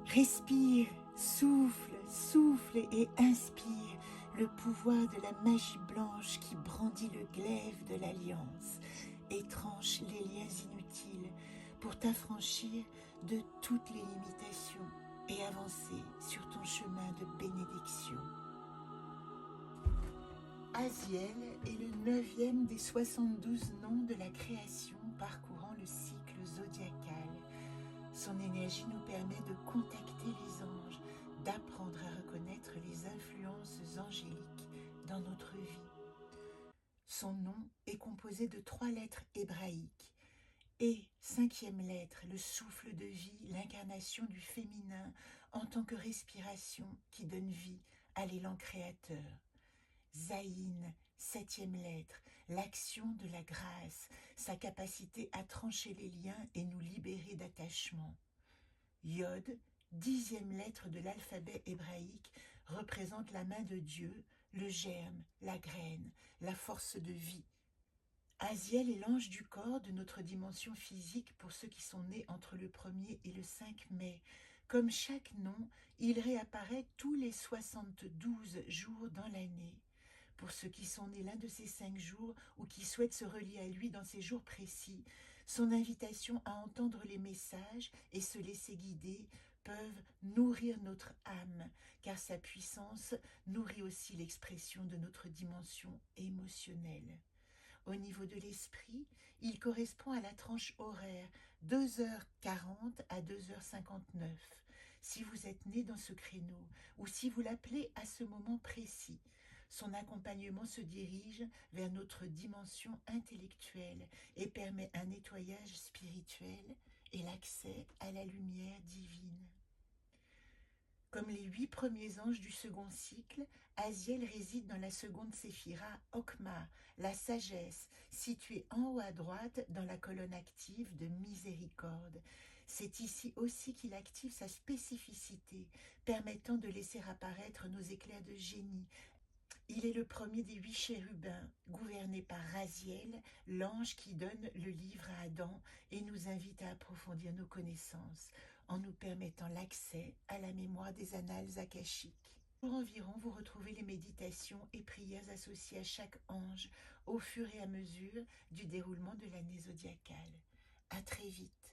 Respire, souffle, souffle et inspire le pouvoir de la magie blanche qui brandit le glaive de l'alliance et tranche les liens inutiles pour t'affranchir de toutes les limitations et avancer sur ton chemin de bénédiction. Aziel est le 9e des 72 noms de la création parcourant le cycle zodiacal. Son énergie nous permet de contacter les anges, d'apprendre à reconnaître les influences angéliques dans notre vie. Son nom est composé de 3 lettres hébraïques. Et 5e lettre, le souffle de vie, l'incarnation du féminin en tant que respiration qui donne vie à l'élan créateur. Zaïn, 7e lettre, l'action de la grâce, sa capacité à trancher les liens et nous libérer d'attachement. Yod, 10e lettre de l'alphabet hébraïque, représente la main de Dieu, le germe, la graine, la force de vie. Aziel est l'ange du corps de notre dimension physique pour ceux qui sont nés entre le 1er et le 5 mai. Comme chaque nom, il réapparaît tous les 72 jours dans l'année. Pour ceux qui sont nés l'un de ces 5 jours ou qui souhaitent se relier à lui dans ces jours précis, son invitation à entendre les messages et se laisser guider peuvent nourrir notre âme, car sa puissance nourrit aussi l'expression de notre dimension émotionnelle. Au niveau de l'esprit, il correspond à la tranche horaire 2h40 à 2h59. Si vous êtes né dans ce créneau ou si vous l'appelez à ce moment précis, son accompagnement se dirige vers notre dimension intellectuelle et permet un nettoyage spirituel et l'accès à la lumière divine. Comme les 8 premiers anges du second cycle, Aziel réside dans la seconde séphira, Okma, la sagesse, située en haut à droite dans la colonne active de miséricorde. C'est ici aussi qu'il active sa spécificité, permettant de laisser apparaître nos éclairs de génie. Il est le premier des 8 chérubins, gouverné par Raziel, l'ange qui donne le livre à Adam et nous invite à approfondir nos connaissances en nous permettant l'accès à la mémoire des annales akashiques. Pour environ, vous retrouvez les méditations et prières associées à chaque ange au fur et à mesure du déroulement de l'année zodiacale. À très vite.